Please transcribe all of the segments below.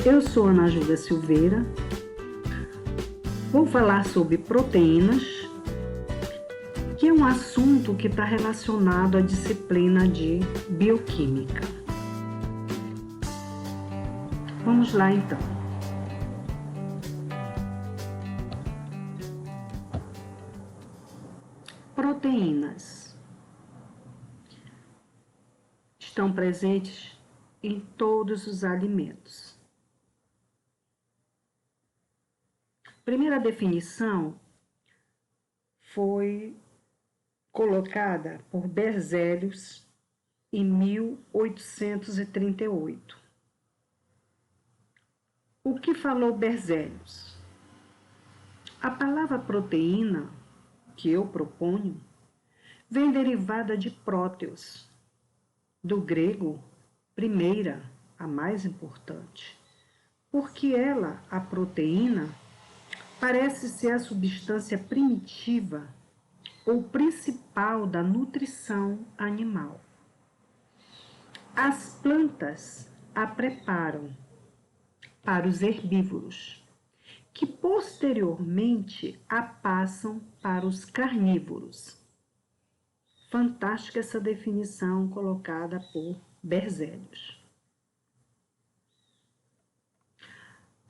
Eu sou Ana Júlia Silveira, vou falar sobre proteínas, que é um assunto que está relacionado à disciplina de bioquímica. Vamos lá então. Proteínas estão presentes em todos os alimentos. A primeira definição foi colocada por Berzelius em 1838. O que falou Berzelius? A palavra proteína, que eu proponho, vem derivada de próteos, do grego primeira, a mais importante, porque ela, a proteína, parece ser a substância primitiva ou principal da nutrição animal. As plantas a preparam para os herbívoros, que posteriormente a passam para os carnívoros. Fantástica essa definição colocada por Berzelius.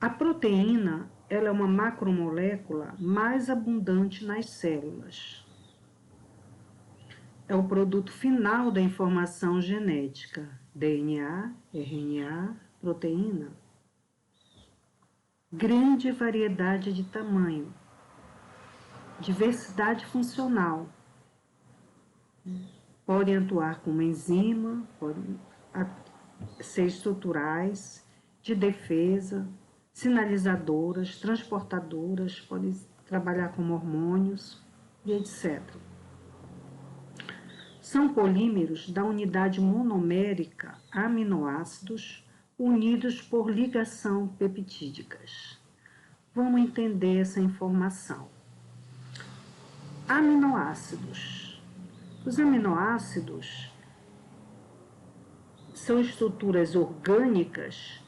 A proteína, ela é uma macromolécula mais abundante nas células. É o produto final da informação genética, DNA, RNA, proteína. Grande variedade de tamanho, diversidade funcional. Podem atuar como enzima, podem ser estruturais, de defesa, sinalizadoras, transportadoras, podem trabalhar como hormônios e etc. São polímeros da unidade monomérica aminoácidos unidos por ligação peptídicas. Vamos entender essa informação. Aminoácidos. Os aminoácidos são estruturas orgânicas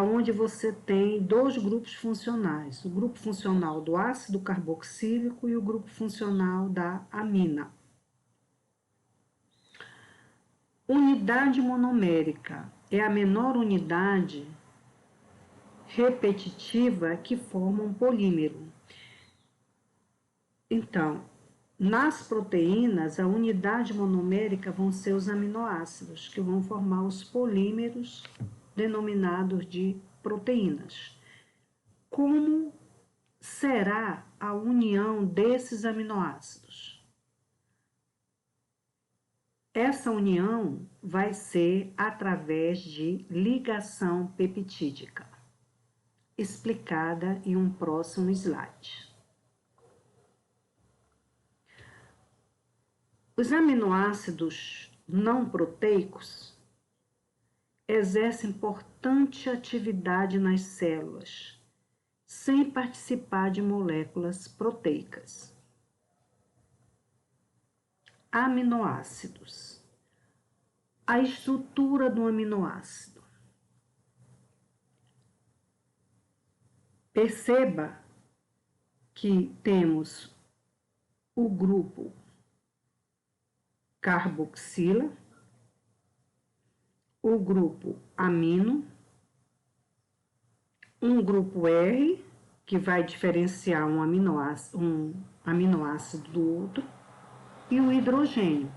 onde você tem dois grupos funcionais, o grupo funcional do ácido carboxílico e o grupo funcional da amina. Unidade monomérica é a menor unidade repetitiva que forma um polímero. Então, nas proteínas, a unidade monomérica vão ser os aminoácidos, que vão formar os polímeros denominados de proteínas. Como será a união desses aminoácidos? Essa união vai ser através de ligação peptídica, explicada em um próximo slide. Os aminoácidos não proteicos exercem importante atividade nas células, sem participar de moléculas proteicas. Aminoácidos. A estrutura do aminoácido. Perceba que temos o grupo carboxila, o grupo amino, um grupo R, que vai diferenciar um aminoácido do outro, e o hidrogênio.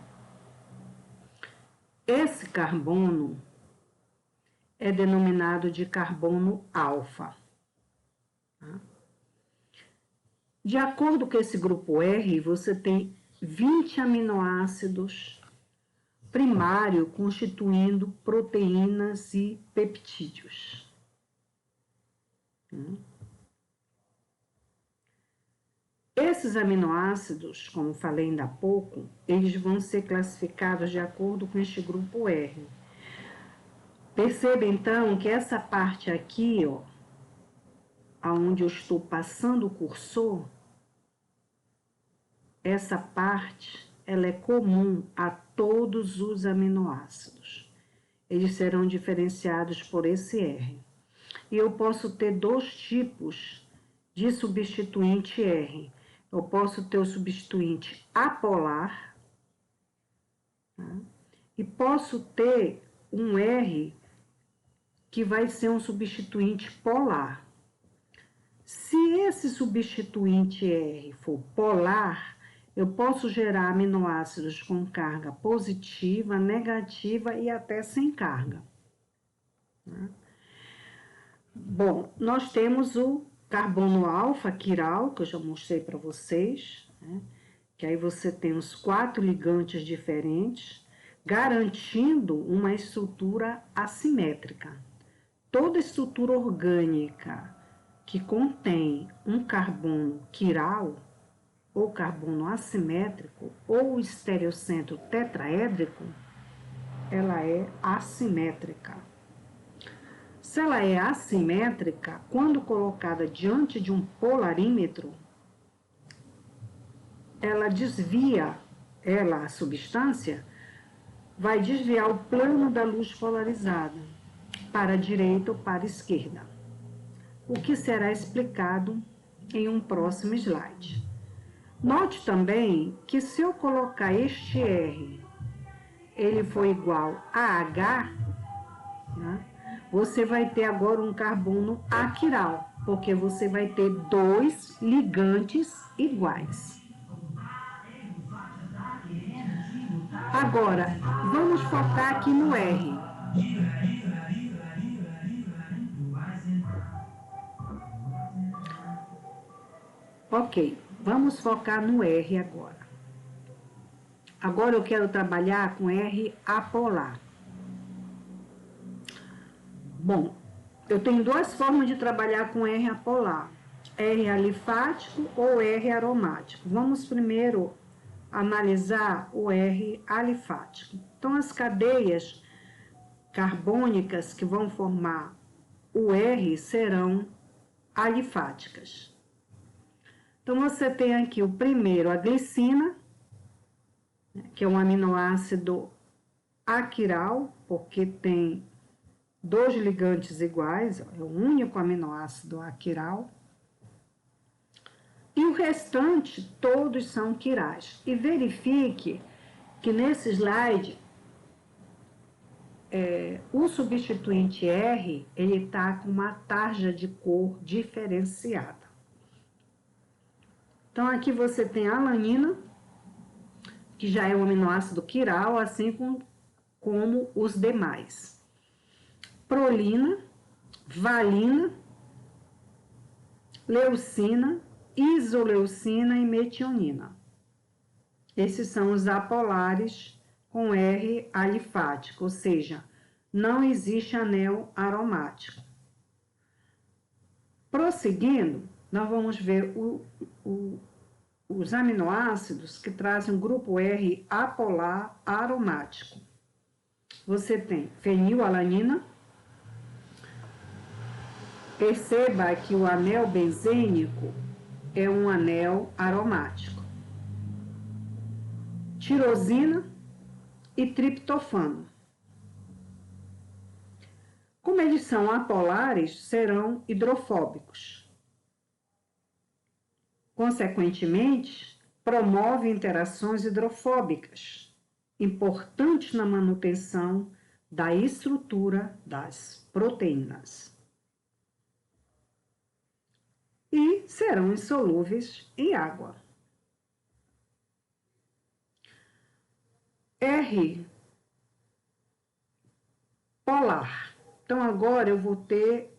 Esse carbono é denominado de carbono alfa. De acordo com esse grupo R, você tem 20 aminoácidos primários constituindo proteínas e peptídeos. Esses aminoácidos, como falei ainda há pouco, eles vão ser classificados de acordo com este grupo R. Perceba então que essa parte aqui, onde eu estou passando o cursor, essa parte, ela é comum a todos os aminoácidos. Eles serão diferenciados por esse R. e eu posso ter dois tipos de substituinte R. Eu posso ter o substituinte apolar, tá? E posso ter um R que vai ser um substituinte polar. Se esse substituinte R for polar, eu posso gerar aminoácidos com carga positiva, negativa e até sem carga. Bom, nós temos o carbono alfa quiral, que eu já mostrei para vocês, né? Que aí você tem os 4 ligantes diferentes, garantindo uma estrutura assimétrica. Toda estrutura orgânica que contém um carbono quiral, ou carbono assimétrico, ou estereocentro tetraédrico, ela é assimétrica. Se ela é assimétrica, quando colocada diante de um polarímetro, ela desvia, a substância, vai desviar o plano da luz polarizada para a direita ou para a esquerda, o que será explicado em um próximo slide. Note também que se eu colocar este R, ele for igual a H, né, você vai ter agora um carbono aquiral, porque você vai ter 2 ligantes iguais. Agora, vamos focar aqui no R. Ok, vamos focar no R agora. Agora eu quero trabalhar com R apolar. Bom, eu tenho 2 formas de trabalhar com R apolar. R alifático ou R aromático. Vamos primeiro analisar o R alifático. Então, as cadeias carbônicas que vão formar o R serão alifáticas. Então, você tem aqui o primeiro, a glicina, que é um aminoácido aquiral, porque tem 2 ligantes iguais, é o único aminoácido aquiral. E o restante, todos são quirais. E verifique que nesse slide, o substituinte R, ele está com uma tarja de cor diferenciada. Então, aqui você tem a alanina, que já é um aminoácido quiral, assim como os demais. Prolina, valina, leucina, isoleucina e metionina. Esses são os apolares com R alifático, ou seja, não existe anel aromático. Prosseguindo, nós vamos ver os aminoácidos que trazem o grupo R apolar aromático. Você tem fenilalanina. Perceba que o anel benzênico é um anel aromático. Tirosina e triptofano. Como eles são apolares, serão hidrofóbicos. Consequentemente, promove interações hidrofóbicas, importantes na manutenção da estrutura das proteínas. E serão insolúveis em água. R polar. Então, agora eu vou ter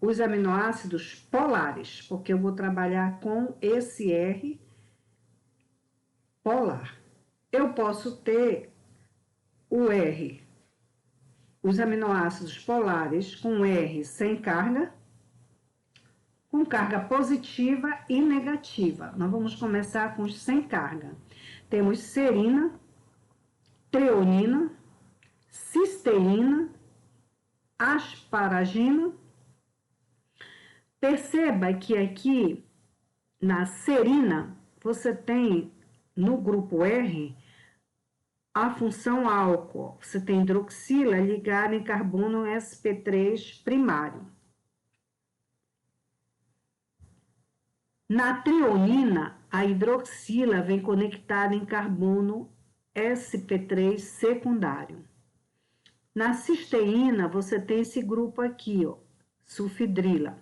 os aminoácidos polares, porque eu vou trabalhar com esse R polar. Eu posso ter o R, os aminoácidos polares com R sem carga, com carga positiva e negativa. Nós vamos começar com os sem carga. Temos serina, treonina, cisteína, asparagina. Perceba que aqui na serina você tem no grupo R A função álcool, você tem hidroxila ligada em carbono sp3 primário. Na trionina, a hidroxila vem conectada em carbono sp3 secundário. Na cisteína, você tem esse grupo aqui, ó, sulfidrila.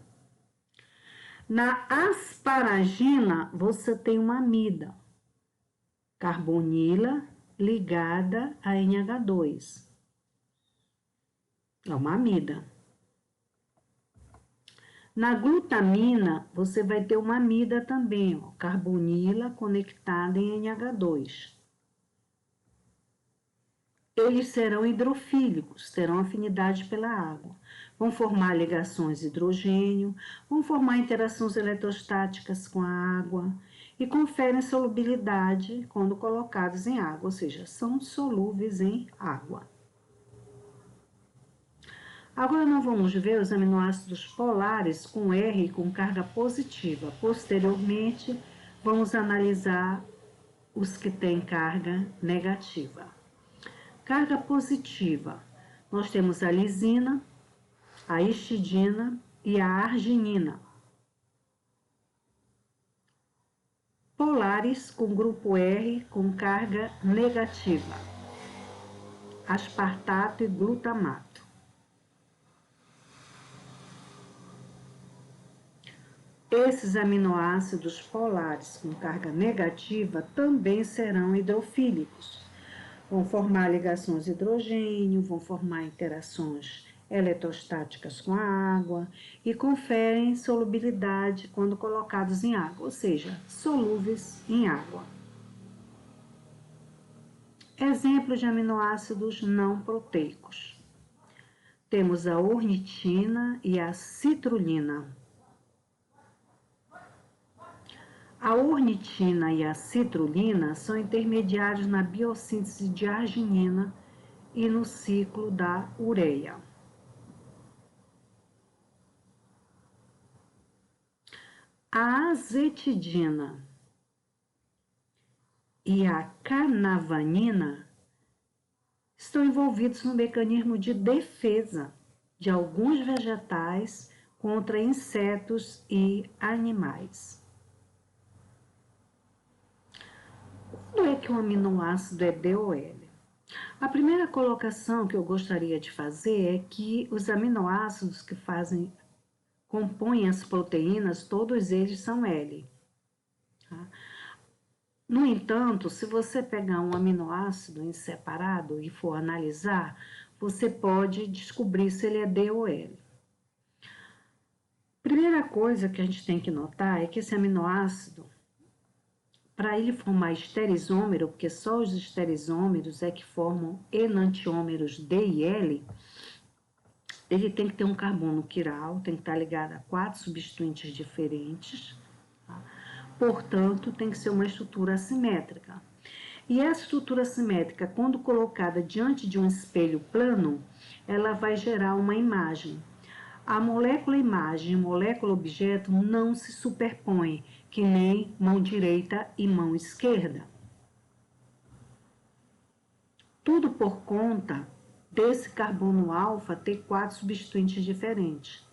Na asparagina, você tem uma amida, carbonila ligada a NH2. É uma amida. Na glutamina, você vai ter uma amida também, ó, carbonila conectada em NH2. Eles serão hidrofílicos, terão afinidade pela água. Vão formar ligações de hidrogênio, vão formar interações eletrostáticas com a água e conferem solubilidade quando colocados em água, ou seja, são solúveis em água. Agora nós vamos ver os aminoácidos polares com R com carga positiva. Posteriormente, vamos analisar os que têm carga negativa. Carga positiva, nós temos a lisina, a histidina e a arginina. Polares com grupo R com carga negativa, aspartato e glutamato. Esses aminoácidos polares com carga negativa também serão hidrofílicos. Vão formar ligações de hidrogênio, vão formar interações eletrostáticas com a água e conferem solubilidade quando colocados em água, ou seja, solúveis em água. Exemplos de aminoácidos não proteicos. Temos a ornitina e a citrulina. A ornitina e a citrulina são intermediários na biossíntese de arginina e no ciclo da ureia. A azetidina e a canavanina estão envolvidos no mecanismo de defesa de alguns vegetais contra insetos e animais. Quando é que o aminoácido é DOL? A primeira colocação que eu gostaria de fazer é que os aminoácidos que compõem as proteínas, todos eles são L. Tá? No entanto, se você pegar um aminoácido em separado e for analisar, você pode descobrir se ele é D ou L. Primeira coisa que a gente tem que notar é que esse aminoácido, para ele formar esterisômero, porque só os esterisômeros é que formam enantiômeros D e L, ele tem que ter um carbono quiral, tem que estar ligado a 4 substituintes diferentes, tá? Portanto, tem que ser uma estrutura assimétrica. E essa estrutura assimétrica, quando colocada diante de um espelho plano, ela vai gerar uma imagem. A molécula imagem e molécula objeto não se superpõem, que nem mão direita e mão esquerda. Tudo por conta desse carbono alfa ter 4 substituintes diferentes,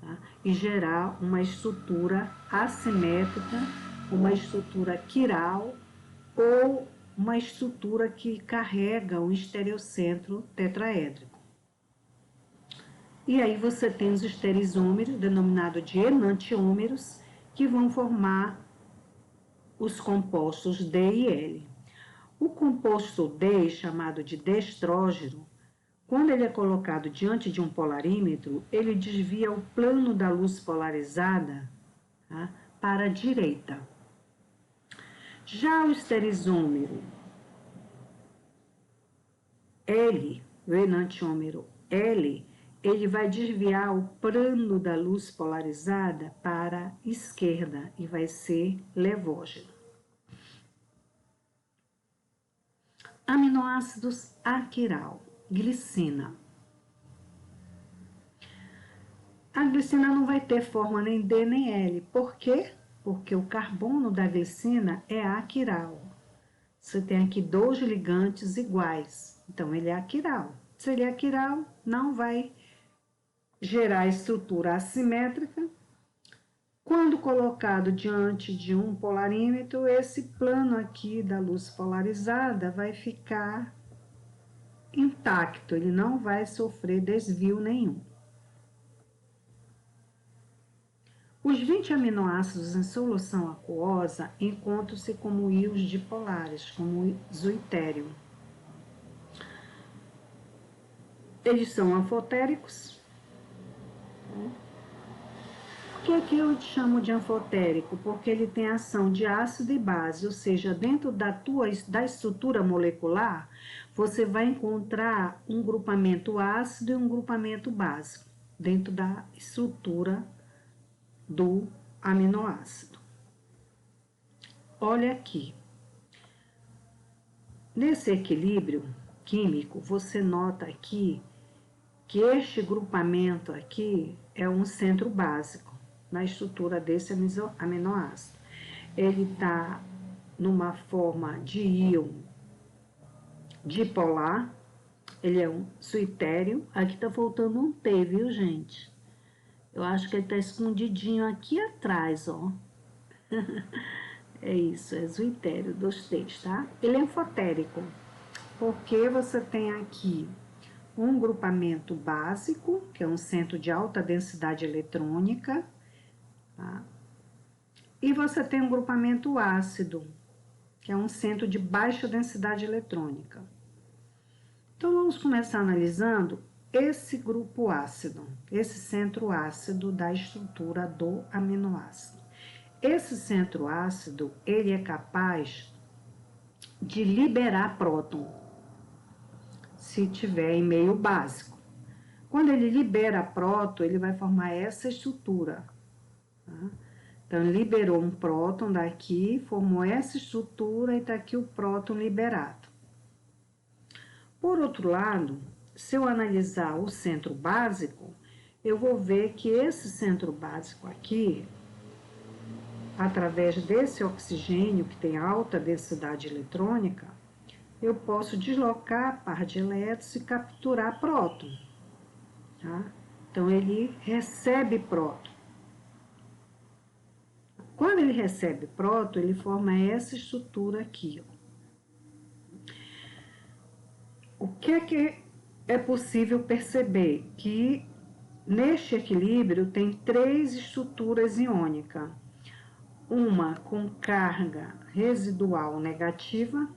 tá? E gerar uma estrutura assimétrica, uma estrutura quiral ou uma estrutura que carrega um estereocentro tetraédrico. E aí você tem os esterisômeros, denominado de enantiômeros, que vão formar os compostos D e L. O composto D, chamado de destrógeno, quando ele é colocado diante de um polarímetro, ele desvia o plano da luz polarizada, tá, para a direita. Já o esterisômero L, o enantiômero L, ele vai desviar o plano da luz polarizada para a esquerda e vai ser levógeno. Aminoácidos aquiral, glicina. A glicina não vai ter forma nem D nem L. Por quê? Porque o carbono da glicina é aquiral. Você tem aqui 2 ligantes iguais, então ele é aquiral. Se ele é aquiral, não vai gerar estrutura assimétrica. Quando colocado diante de um polarímetro, esse plano aqui da luz polarizada vai ficar intacto, ele não vai sofrer desvio nenhum. Os 20 aminoácidos em solução aquosa encontram-se como íons dipolares, como zoitério. Eles são anfotéricos. Por que eu chamo de anfotérico? Porque ele tem ação de ácido e base, ou seja, dentro da estrutura molecular, você vai encontrar um grupamento ácido e um grupamento básico, dentro da estrutura do aminoácido. Olha aqui. Nesse equilíbrio químico, você nota aqui que este grupamento aqui é um centro básico na estrutura desse aminoácido. Ele está numa forma de íon dipolar, ele é um suitério. Aqui está faltando um T, viu, gente? Eu acho que ele está escondidinho aqui atrás, ó. É isso, é zuitério, 2 T's, tá? Ele é anfotérico, porque você tem aqui um grupamento básico, que é um centro de alta densidade eletrônica, tá? E você tem um grupamento ácido, que é um centro de baixa densidade eletrônica. Então, vamos começar analisando esse grupo ácido, esse centro ácido da estrutura do aminoácido. Esse centro ácido, ele é capaz de liberar próton, se tiver em meio básico. Quando ele libera próton, ele vai formar essa estrutura, tá? Então, liberou um próton daqui, formou essa estrutura e tá aqui o próton liberado. Por outro lado, se eu analisar o centro básico, eu vou ver que esse centro básico aqui, através desse oxigênio que tem alta densidade eletrônica, eu posso deslocar par de elétrons e capturar próton, tá? Então, ele recebe próton. Quando ele recebe próton, ele forma essa estrutura aqui, ó. O que é possível perceber? Que neste equilíbrio tem 3 estruturas iônicas. Uma com carga residual negativa,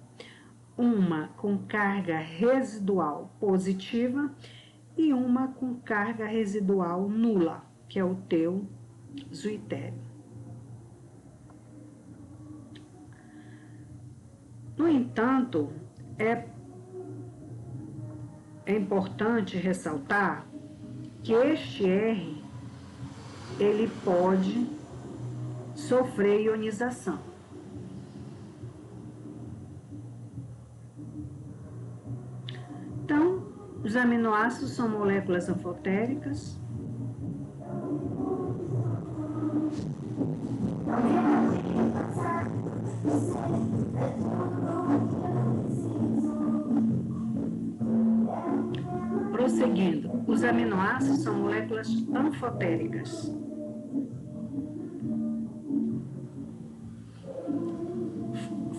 uma com carga residual positiva e uma com carga residual nula, que é o teu zuitério. No entanto, é importante ressaltar que este R, ele pode sofrer ionização. Então, os aminoácidos são moléculas anfotéricas. Prosseguindo, os aminoácidos são moléculas anfotéricas.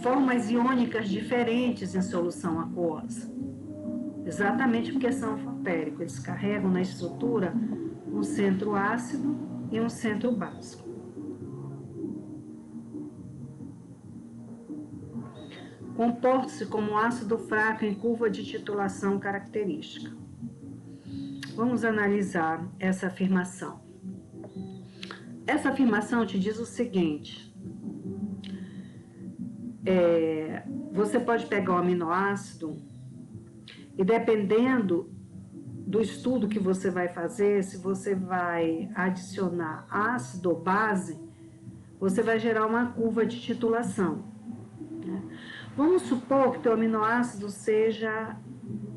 Formas iônicas diferentes em solução aquosa. Exatamente porque são anfotéricos. Eles carregam na estrutura um centro ácido e um centro básico. Comporta-se como ácido fraco em curva de titulação característica. Vamos analisar essa afirmação. Essa afirmação te diz o seguinte: você pode pegar o aminoácido e, dependendo do estudo que você vai fazer, se você vai adicionar ácido ou base, você vai gerar uma curva de titulação, né? Vamos supor que o teu aminoácido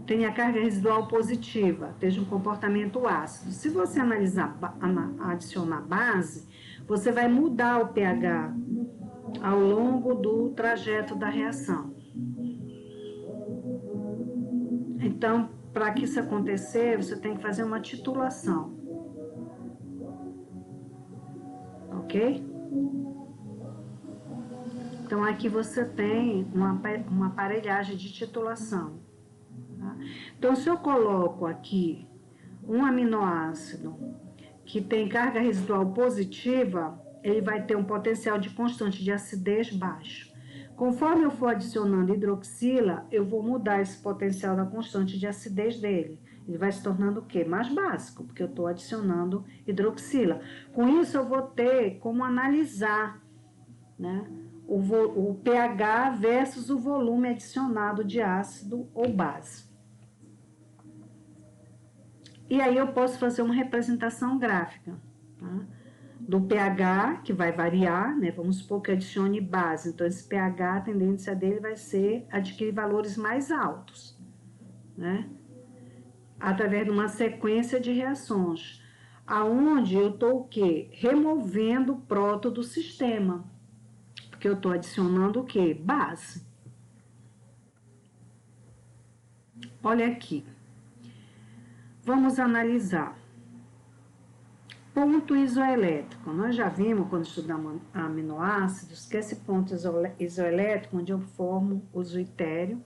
tenha carga residual positiva, tenha um comportamento ácido. Se você adicionar base, você vai mudar o pH ao longo do trajeto da reação. Então, para que isso acontecer, você tem que fazer uma titulação. Ok? Então, aqui você tem uma aparelhagem de titulação. Tá? Então, se eu coloco aqui um aminoácido que tem carga residual positiva, ele vai ter um potencial de constante de acidez baixo. Conforme eu for adicionando hidroxila, eu vou mudar esse potencial da constante de acidez dele. Ele vai se tornando o quê? Mais básico, porque eu estou adicionando hidroxila. Com isso, eu vou ter como analisar, né, o pH versus o volume adicionado de ácido ou base. E aí eu posso fazer uma representação gráfica, tá? Do pH, que vai variar, né? Vamos supor que eu adicione base, então esse pH, a tendência dele vai ser adquirir valores mais altos, né? Através de uma sequência de reações, aonde eu estou o quê? Removendo o próton do sistema, porque eu estou adicionando o quê? Base. Olha aqui. Vamos analisar. Ponto isoelétrico. Nós já vimos, quando estudamos aminoácidos, que esse ponto isoelétrico, onde eu formo o zoitério,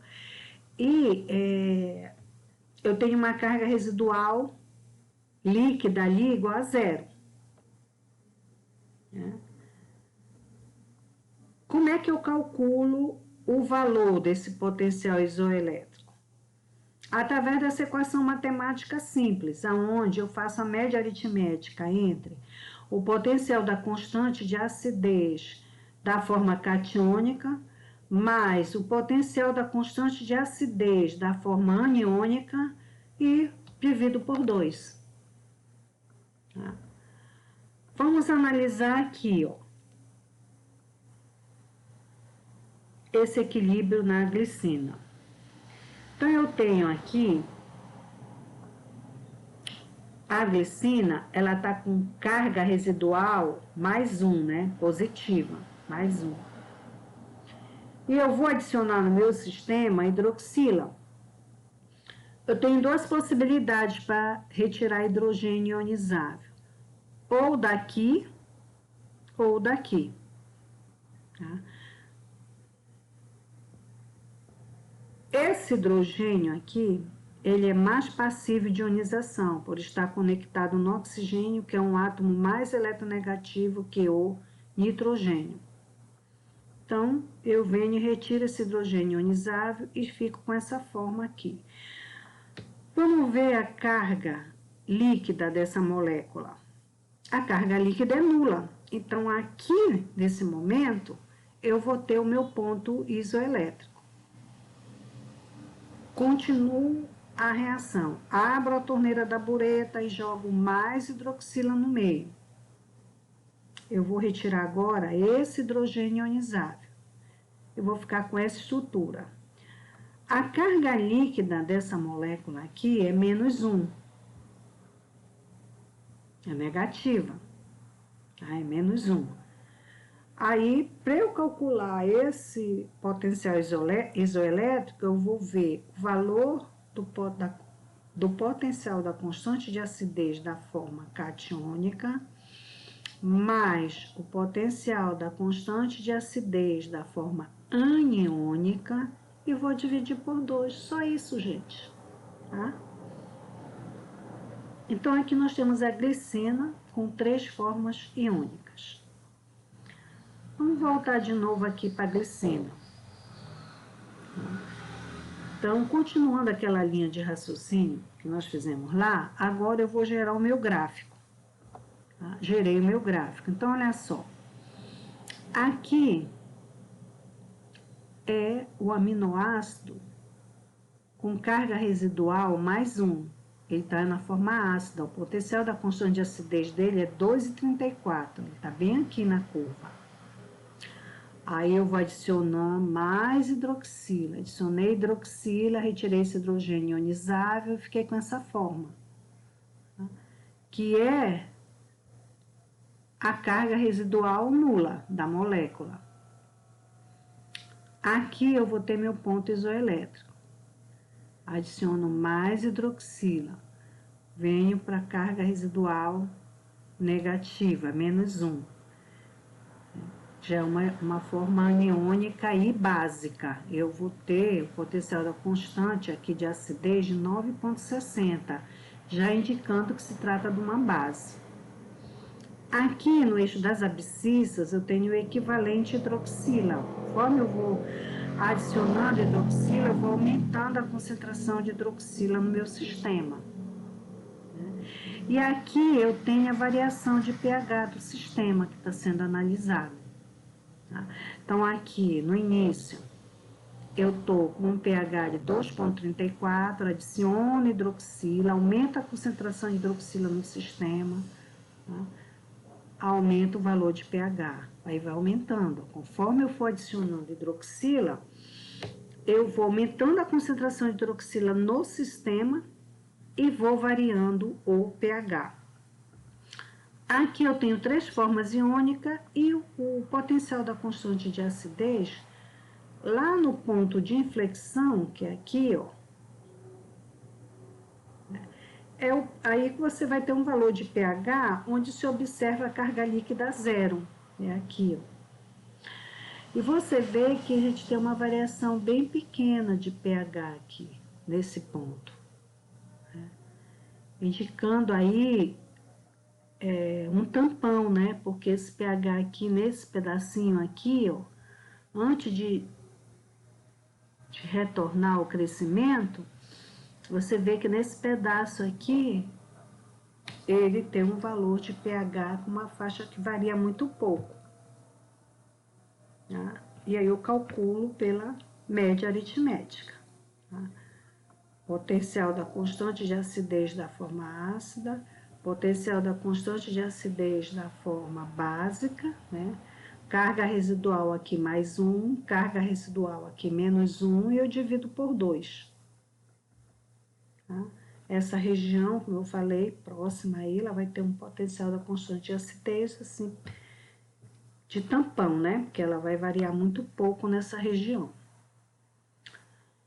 e eu tenho uma carga residual líquida ali igual a zero. Né? Como é que eu calculo o valor desse potencial isoelétrico? Através dessa equação matemática simples, aonde eu faço a média aritmética entre o potencial da constante de acidez da forma catiônica mais o potencial da constante de acidez da forma aniônica e divido por 2. Tá? Vamos analisar aqui, ó, esse equilíbrio na glicina. Então, eu tenho aqui a glicina, ela está com carga residual mais 1, né? Positiva, mais 1. E eu vou adicionar no meu sistema hidroxila. Eu tenho duas possibilidades para retirar hidrogênio ionizável. Ou daqui, ou daqui. Tá? Esse hidrogênio aqui, ele é mais passivo de ionização, por estar conectado no oxigênio, que é um átomo mais eletronegativo que o nitrogênio. Então, eu venho e retiro esse hidrogênio ionizável e fico com essa forma aqui. Vamos ver a carga líquida dessa molécula. A carga líquida é nula. Então, aqui, nesse momento, eu vou ter o meu ponto isoelétrico. Continuo a reação. Abro a torneira da bureta e jogo mais hidroxila no meio. Eu vou retirar agora esse hidrogênio ionizável. Eu vou ficar com essa estrutura. A carga líquida dessa molécula aqui é menos 1. É negativa. Tá? É menos 1. Aí, para eu calcular esse potencial isoelétrico, eu vou ver o valor do potencial da constante de acidez da forma catiônica, mais o potencial da constante de acidez da forma aniônica, e vou dividir por 2. Só isso, gente. Tá? Então, aqui nós temos a glicina com 3 formas iônicas. Vamos voltar de novo aqui para a glicina. Então, continuando aquela linha de raciocínio que nós fizemos lá, agora eu vou gerar o meu gráfico. Tá? Gerei o meu gráfico. Então, olha só. Aqui é o aminoácido com carga residual mais 1. Ele está na forma ácida. O potencial da constante de acidez dele é 2,34. Ele está bem aqui na curva. Aí eu vou adicionar mais hidroxila. Adicionei hidroxila, retirei esse hidrogênio ionizável e fiquei com essa forma. Tá? Que é a carga residual nula da molécula. Aqui eu vou ter meu ponto isoelétrico. adiciono mais hidroxila, venho para a carga residual negativa, -1. Já é uma forma aniônica e básica. Eu vou ter o potencial da constante aqui de acidez de 9,60, já indicando que se trata de uma base. Aqui no eixo das abscissas, eu tenho o equivalente hidroxila. Conforme eu vou adicionando hidroxila, eu vou aumentando a concentração de hidroxila no meu sistema. E aqui eu tenho a variação de pH do sistema que está sendo analisado. Tá? Então, aqui no início, eu estou com um pH de 2,34, adiciono hidroxila, aumento a concentração de hidroxila no sistema, tá? Aumenta o valor de pH, aí vai aumentando. Conforme eu for adicionando hidroxila, eu vou aumentando a concentração de hidroxila no sistema e vou variando o pH. Aqui eu tenho 3 formas iônicas e o potencial da constante de acidez, lá no ponto de inflexão, que é aqui, ó, aí que você vai ter um valor de pH onde se observa a carga líquida zero, é aqui, ó. E você vê que a gente tem uma variação bem pequena de pH aqui, nesse ponto, né? Indicando aí um tampão, né? Porque esse pH aqui, nesse pedacinho aqui, ó, antes de retornar ao crescimento, você vê que nesse pedaço aqui, ele tem um valor de pH com uma faixa que varia muito pouco. Tá? E aí eu calculo pela média aritmética. Tá? Potencial da constante de acidez da forma ácida, potencial da constante de acidez da forma básica, né? Carga residual aqui mais 1, carga residual aqui -1, e eu divido por 2. Tá? Essa região, como eu falei, próxima aí, ela vai ter um potencial da constante de acidez, assim, de tampão, né? Porque ela vai variar muito pouco nessa região.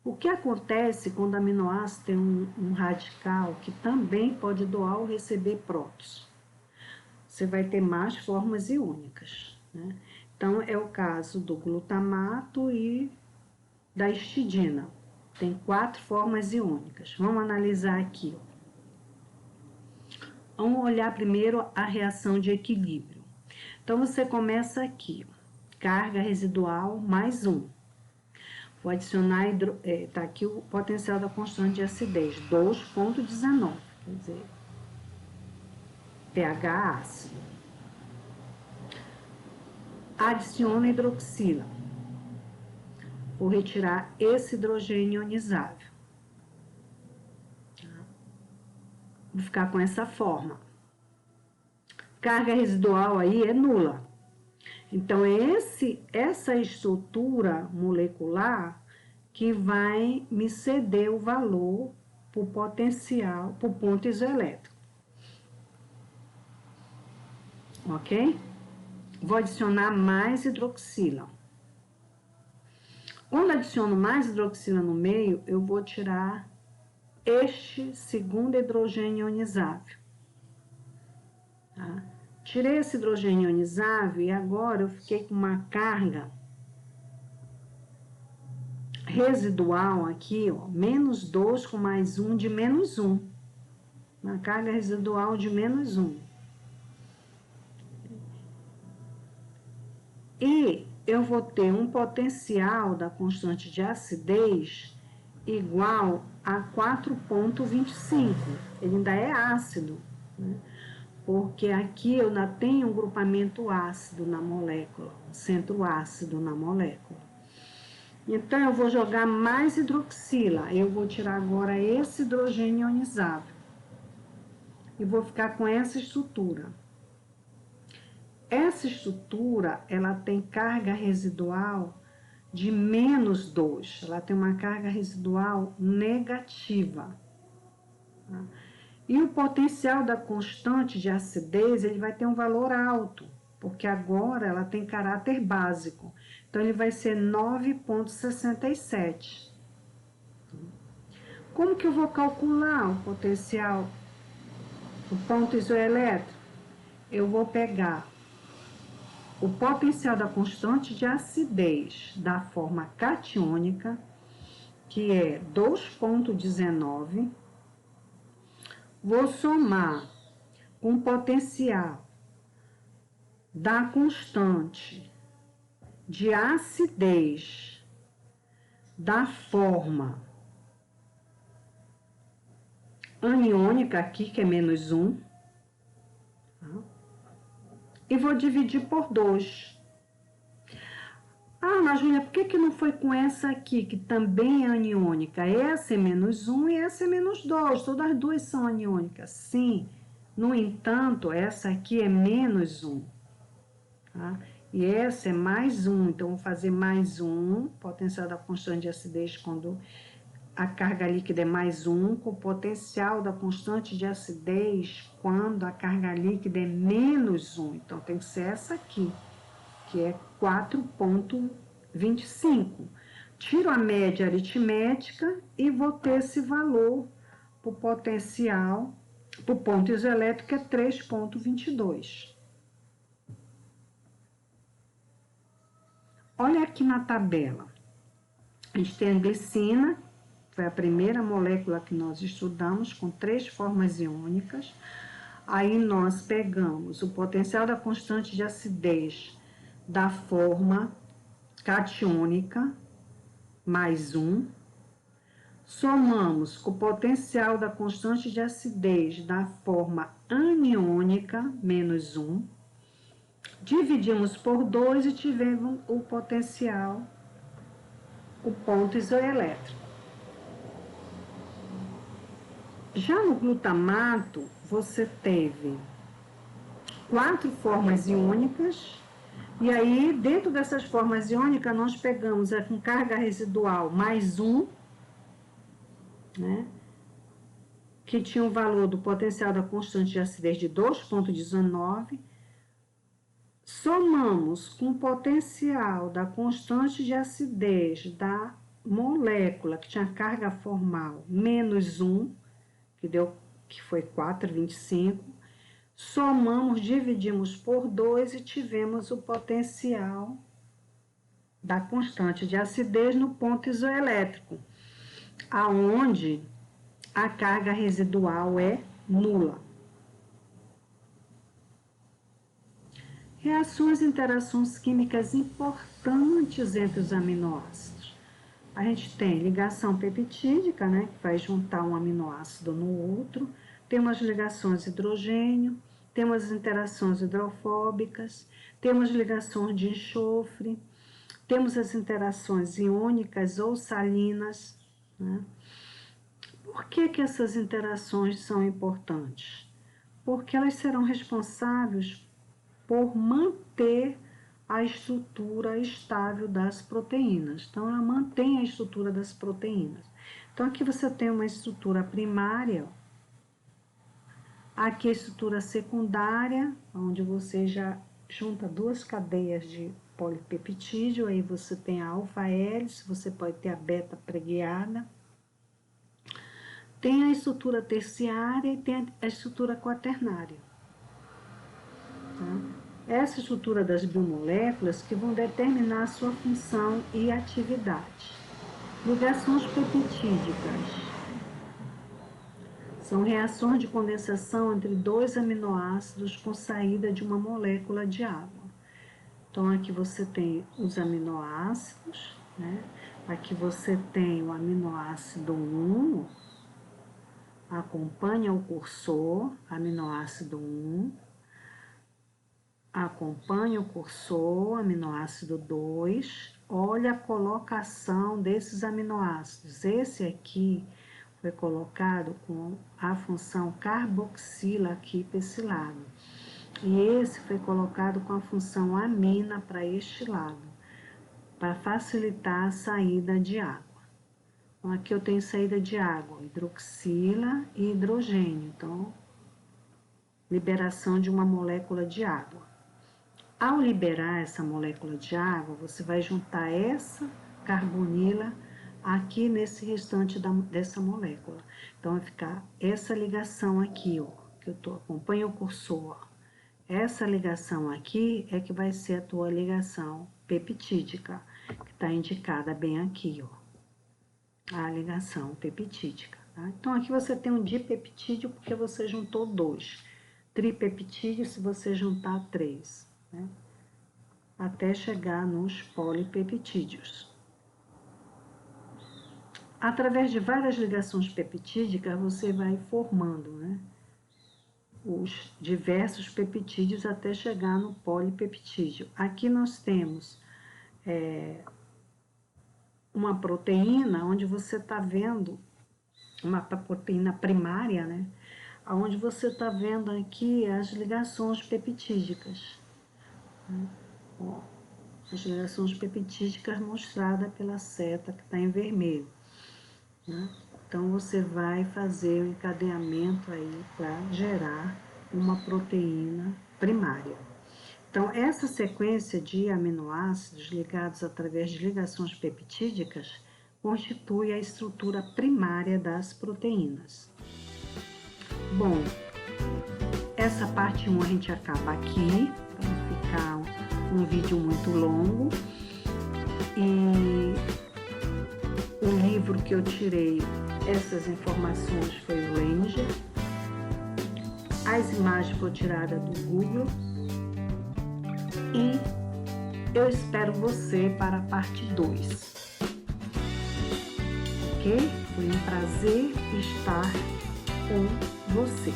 O que acontece quando o aminoácido tem um radical que também pode doar ou receber prótons? Você vai ter mais formas iônicas, né? Então, é o caso do glutamato e da histidina. Tem 4 formas iônicas. Vamos analisar aqui, ó. Vamos olhar primeiro a reação de equilíbrio. Então, você começa aqui, ó, carga residual mais 1. Vou adicionar, tá aqui o potencial da constante de acidez, 2,19, quer dizer, pH ácido. Adiciono hidroxila. Vou retirar esse hidrogênio ionizável. Vou ficar com essa forma. Carga residual aí é nula. Então, essa estrutura molecular que vai me ceder o valor por potencial, por ponto isoelétrico. Ok? Vou adicionar mais hidroxila. Quando adiciono mais hidroxila no meio, eu vou tirar este segundo hidrogênio ionizável. Tá? Tirei esse hidrogênio ionizável e agora eu fiquei com uma carga residual aqui, ó, -2 com mais 1 de -1. Uma carga residual de -1. E eu vou ter um potencial da constante de acidez igual a 4,25. Ele ainda é ácido, né? Porque aqui eu ainda tenho um grupamento ácido na molécula, um centro ácido na molécula. Então, eu vou jogar mais hidroxila. Eu vou tirar agora esse hidrogênio ionizável. E vou ficar com essa estrutura. Essa estrutura, ela tem carga residual de -2. Ela tem uma carga residual negativa. Tá? E o potencial da constante de acidez, ele vai ter um valor alto, porque agora ela tem caráter básico. Então, ele vai ser 9,67. Como que eu vou calcular o potencial do ponto isoelétrico? Eu vou pegar o potencial da constante de acidez da forma catiônica, que é 2,19, vou somar com o potencial da constante de acidez da forma aniônica aqui, que é menos 1, tá? E vou dividir por 2. Ah, Ana Júlia, por que não foi com essa aqui, que também é aniônica? Essa é menos 1 e essa é menos 2, todas as duas são aniônicas. Sim, no entanto, essa aqui é menos 1, tá? E essa é mais 1, então vou fazer mais 1, potencial da constante de acidez quando a carga líquida é mais 1, com o potencial da constante de acidez quando a carga líquida é menos 1. Então, tem que ser essa aqui, que é 4,25. Tiro a média aritmética e vou ter esse valor para o potencial, para o ponto isoelétrico, que é 3,22. Olha aqui na tabela. A gente tem a glicina, foi a primeira molécula que nós estudamos, com 3 formas iônicas. Aí nós pegamos o potencial da constante de acidez da forma catiônica, mais 1. Somamos com o potencial da constante de acidez da forma aniônica, menos 1. Dividimos por 2 e tivemos o potencial, o ponto isoelétrico. Já no glutamato, você teve 4 formas iônicas, e aí, dentro dessas formas iônicas, nós pegamos com carga residual mais 1, né, que tinha o valor do potencial da constante de acidez de 2,19, somamos com o potencial da constante de acidez da molécula, que tinha carga formal, menos 1, que foi 4,25, somamos, dividimos por 2 e tivemos o potencial da constante de acidez no ponto isoelétrico, aonde a carga residual é nula. Reações e interações químicas importantes entre os aminoácidos. A gente tem ligação peptídica, né, que vai juntar um aminoácido no outro. Temos ligações de hidrogênio, temos interações hidrofóbicas, temos ligações de enxofre, temos as interações iônicas ou salinas, né? Por que essas interações são importantes? Porque elas serão responsáveis por manter a estrutura estável das proteínas. Então, ela mantém a estrutura das proteínas. Então, aqui você tem uma estrutura primária, aqui a estrutura secundária, onde você já junta 2 cadeias de polipeptídeo, aí você tem a alfa-hélice, você pode ter a beta preguiada. Tem a estrutura terciária e tem a estrutura quaternária. Tá? Essa estrutura das biomoléculas que vão determinar a sua função e atividade. Ligações peptídicas são reações de condensação entre 2 aminoácidos com saída de uma molécula de água. Então, aqui você tem os aminoácidos, né? Aqui você tem o aminoácido 1, acompanha o cursor, aminoácido 1, acompanha o cursor, aminoácido 2, olha a colocação desses aminoácidos. Esse aqui foi colocado com a função carboxila aqui para esse lado. E esse foi colocado com a função amina para este lado, para facilitar a saída de água. Então, aqui eu tenho saída de água, hidroxila e hidrogênio. Então, liberação de uma molécula de água. Ao liberar essa molécula de água, você vai juntar essa carbonila aqui nesse restante dessa molécula. Então, vai ficar essa ligação aqui, ó, que acompanha o cursor, ó. Essa ligação aqui é que vai ser a tua ligação peptídica, que está indicada bem aqui, ó, a ligação peptídica. Tá? Então, aqui você tem um dipeptídeo porque você juntou 2. Tripeptídeo se você juntar 3, né? Até chegar nos polipeptídeos. Através de várias ligações peptídicas, você vai formando, né, os diversos peptídeos até chegar no polipeptídeo. Aqui nós temos uma proteína, onde você está vendo, uma proteína primária, né, onde você está vendo aqui as ligações peptídicas. Ó, as ligações peptídicas mostradas pela seta que está em vermelho, né? Então, você vai fazer o encadeamento aí para gerar uma proteína primária. Então, essa sequência de aminoácidos ligados através de ligações peptídicas constitui a estrutura primária das proteínas. Bom, essa parte 1 a gente acaba aqui, para não ficar um vídeo muito longo. E o livro que eu tirei essas informações foi o Ranger. As imagens foram tiradas do Google. E eu espero você para a parte 2. Ok? Foi um prazer estar com você.